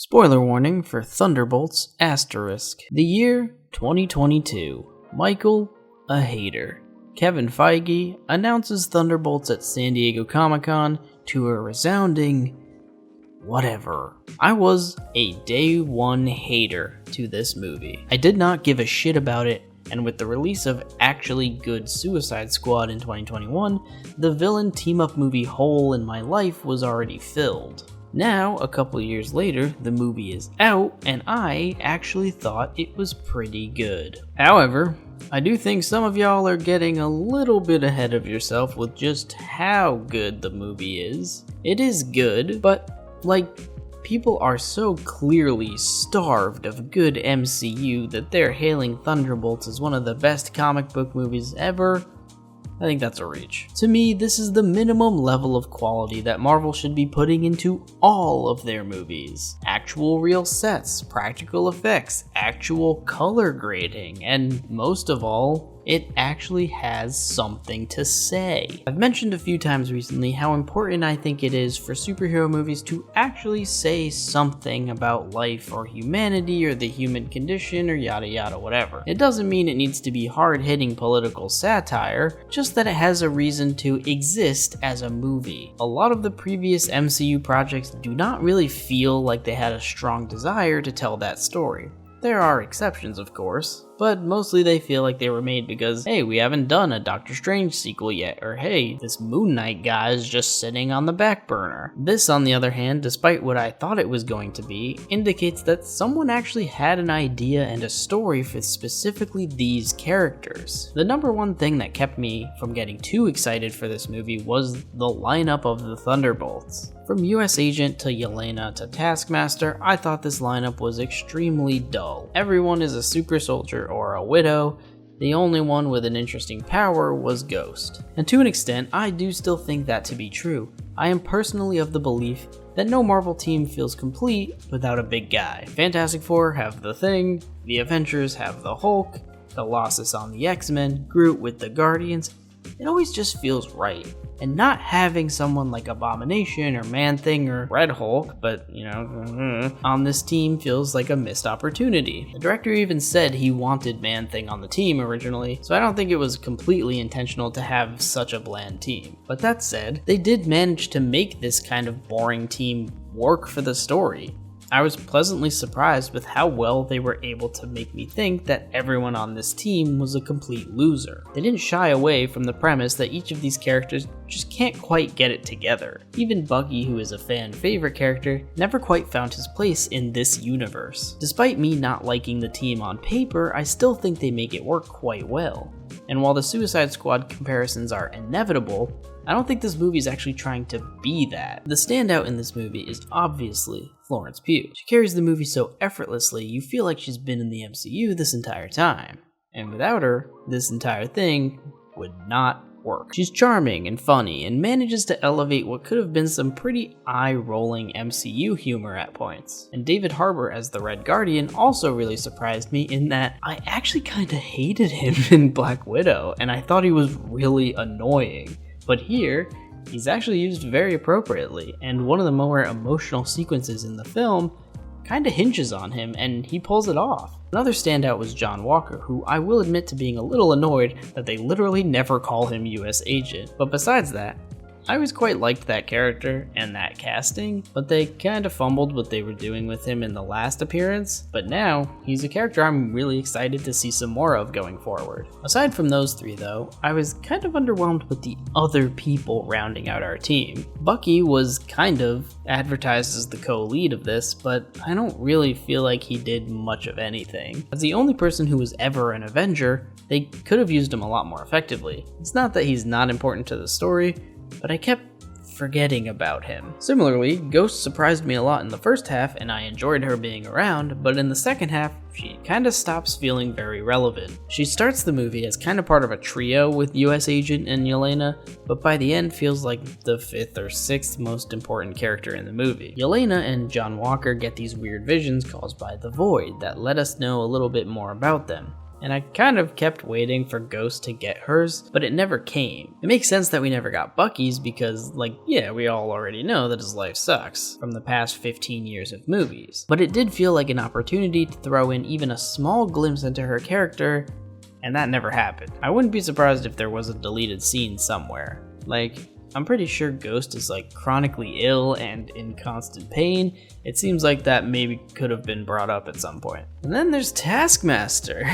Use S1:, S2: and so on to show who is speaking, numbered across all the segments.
S1: Spoiler warning for Thunderbolts ***. The year 2022. Michael, a hater. Kevin Feige announces Thunderbolts at San Diego Comic-Con to a resounding whatever. I was a day one hater to this movie. I did not give a shit about it, and with the release of actually good Suicide Squad in 2021, the villain team-up movie hole in my life was already filled. Now, a couple years later, the movie is out, and I actually thought it was pretty good. However, I do think some of y'all are getting a little bit ahead of yourself with just how good the movie is. It is good, but people are so clearly starved of good MCU that they're hailing Thunderbolts as one of the best comic book movies ever. I think that's a reach. To me, this is the minimum level of quality that Marvel should be putting into all of their movies. Actual real sets, practical effects, actual color grading, and most of all, it actually has something to say. I've mentioned a few times recently how important I think it is for superhero movies to actually say something about life or humanity or the human condition or yada yada whatever. It doesn't mean it needs to be hard-hitting political satire, just that it has a reason to exist as a movie. A lot of the previous MCU projects do not really feel like they had a strong desire to tell that story. There are exceptions, of course, but mostly they feel like they were made because, hey, we haven't done a Doctor Strange sequel yet, or hey, this Moon Knight guy is just sitting on the back burner. This, on the other hand, despite what I thought it was going to be, indicates that someone actually had an idea and a story for specifically these characters. The number one thing that kept me from getting too excited for this movie was the lineup of the Thunderbolts. From US Agent to Yelena to Taskmaster, I thought this lineup was extremely dull. Everyone is a super soldier or a widow. The only one with an interesting power was Ghost. And to an extent, I do still think that to be true. I am personally of the belief that no Marvel team feels complete without a big guy. Fantastic Four have the Thing, the Avengers have the Hulk, Colossus on the X-Men, Groot with the Guardians. It always just feels right. And not having someone like Abomination or Man-Thing or Red Hulk, but on this team feels like a missed opportunity. The director even said he wanted Man-Thing on the team originally, so I don't think it was completely intentional to have such a bland team. But that said, they did manage to make this kind of boring team work for the story. I was pleasantly surprised with how well they were able to make me think that everyone on this team was a complete loser. They didn't shy away from the premise that each of these characters just can't quite get it together. Even Bucky, who is a fan favorite character, never quite found his place in this universe. Despite me not liking the team on paper, I still think they make it work quite well. And while the Suicide Squad comparisons are inevitable, I don't think this movie is actually trying to be that. The standout in this movie is obviously Florence Pugh. She carries the movie so effortlessly, you feel like she's been in the MCU this entire time. And without her, this entire thing would not work. She's charming and funny, and manages to elevate what could have been some pretty eye-rolling MCU humor at points. And David Harbour as the Red Guardian also really surprised me in that I actually kinda hated him in Black Widow, and I thought he was really annoying. But here, he's actually used very appropriately, and one of the more emotional sequences in the film kinda hinges on him, and he pulls it off. Another standout was John Walker, who I will admit to being a little annoyed that they literally never call him US Agent. But besides that, I always quite liked that character and that casting, but they kinda fumbled what they were doing with him in the last appearance, but now, he's a character I'm really excited to see some more of going forward. Aside from those three though, I was kind of underwhelmed with the other people rounding out our team. Bucky was kind of advertised as the co-lead of this, but I don't really feel like he did much of anything. As the only person who was ever an Avenger, they could have used him a lot more effectively. It's not that he's not important to the story, but I kept forgetting about him. Similarly, Ghost surprised me a lot in the first half and I enjoyed her being around, but in the second half, she kinda stops feeling very relevant. She starts the movie as kinda part of a trio with US Agent and Yelena, but by the end feels like the 5th or 6th most important character in the movie. Yelena and John Walker get these weird visions caused by the Void that let us know a little bit more about them. and I kind of kept waiting for Ghost to get hers, but it never came. It makes sense that we never got Bucky's because, we all already know that his life sucks from the past 15 years of movies. But it did feel like an opportunity to throw in even a small glimpse into her character, and that never happened. I wouldn't be surprised if there was a deleted scene somewhere. I'm pretty sure Ghost is chronically ill and in constant pain. It seems like that maybe could have been brought up at some point. And then there's Taskmaster.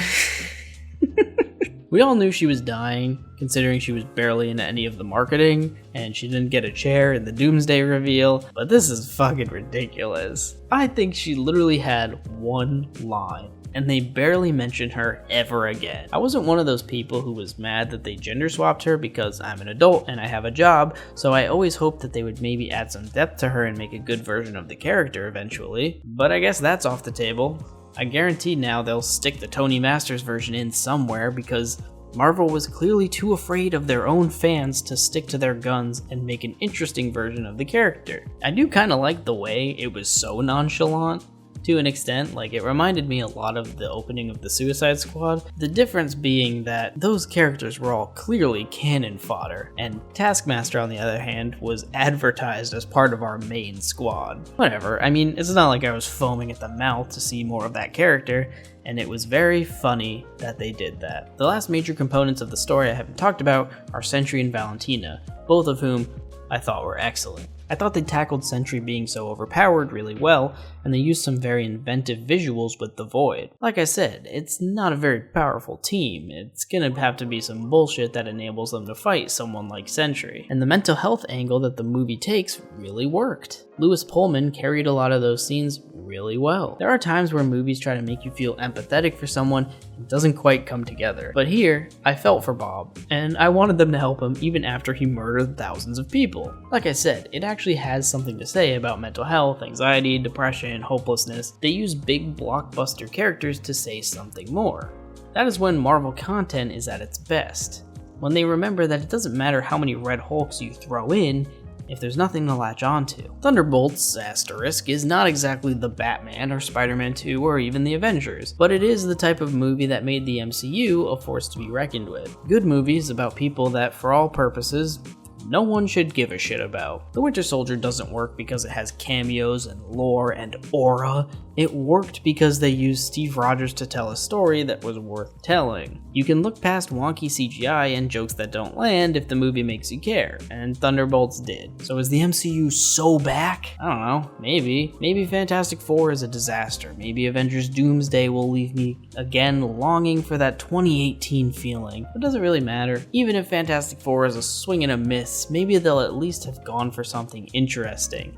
S1: We all knew she was dying, considering she was barely in any of the marketing, and she didn't get a chair in the Doomsday reveal, but this is fucking ridiculous. I think she literally had one line, and they barely mentioned her ever again. I wasn't one of those people who was mad that they gender swapped her because I'm an adult and I have a job, so I always hoped that they would maybe add some depth to her and make a good version of the character eventually. But I guess that's off the table. I guarantee now they'll stick the Tony Masters version in somewhere because Marvel was clearly too afraid of their own fans to stick to their guns and make an interesting version of the character. I do kind of like the way it was so nonchalant. To an extent, it reminded me a lot of the opening of the Suicide Squad, the difference being that those characters were all clearly cannon fodder, and Taskmaster on the other hand was advertised as part of our main squad. Whatever, it's not like I was foaming at the mouth to see more of that character, and it was very funny that they did that. The last major components of the story I haven't talked about are Sentry and Valentina, both of whom I thought were excellent. I thought they tackled Sentry being so overpowered really well, and they used some very inventive visuals with the Void. Like I said, it's not a very powerful team. It's gonna have to be some bullshit that enables them to fight someone like Sentry. And the mental health angle that the movie takes really worked. Lewis Pullman carried a lot of those scenes really well. There are times where movies try to make you feel empathetic for someone and it doesn't quite come together. But here, I felt for Bob, and I wanted them to help him even after he murdered thousands of people. Like I said, it actually has something to say about mental health, anxiety, depression, hopelessness. They use big blockbuster characters to say something more. That is when Marvel content is at its best. When they remember that it doesn't matter how many Red Hulks you throw in, if there's nothing to latch onto. Thunderbolts, asterisk, is not exactly the Batman or Spider-Man 2 or even the Avengers, but it is the type of movie that made the MCU a force to be reckoned with. Good movies about people that, for all purposes, no one should give a shit about. The Winter Soldier doesn't work because it has cameos and lore and aura. It worked because they used Steve Rogers to tell a story that was worth telling. You can look past wonky CGI and jokes that don't land if the movie makes you care, and Thunderbolts did. So is the MCU so back? I don't know, maybe. Maybe Fantastic Four is a disaster. Maybe Avengers Doomsday will leave me again longing for that 2018 feeling. It doesn't really matter. Even if Fantastic Four is a swing and a miss, maybe they'll at least have gone for something interesting.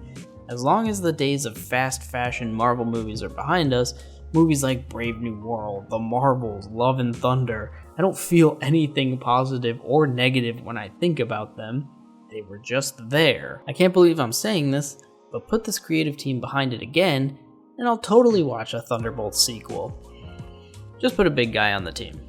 S1: As long as the days of fast fashion Marvel movies are behind us, movies like Brave New World, The Marvels, Love and Thunder, I don't feel anything positive or negative when I think about them. They were just there. I can't believe I'm saying this, but put this creative team behind it again, and I'll totally watch a Thunderbolts sequel. Just put a big guy on the team.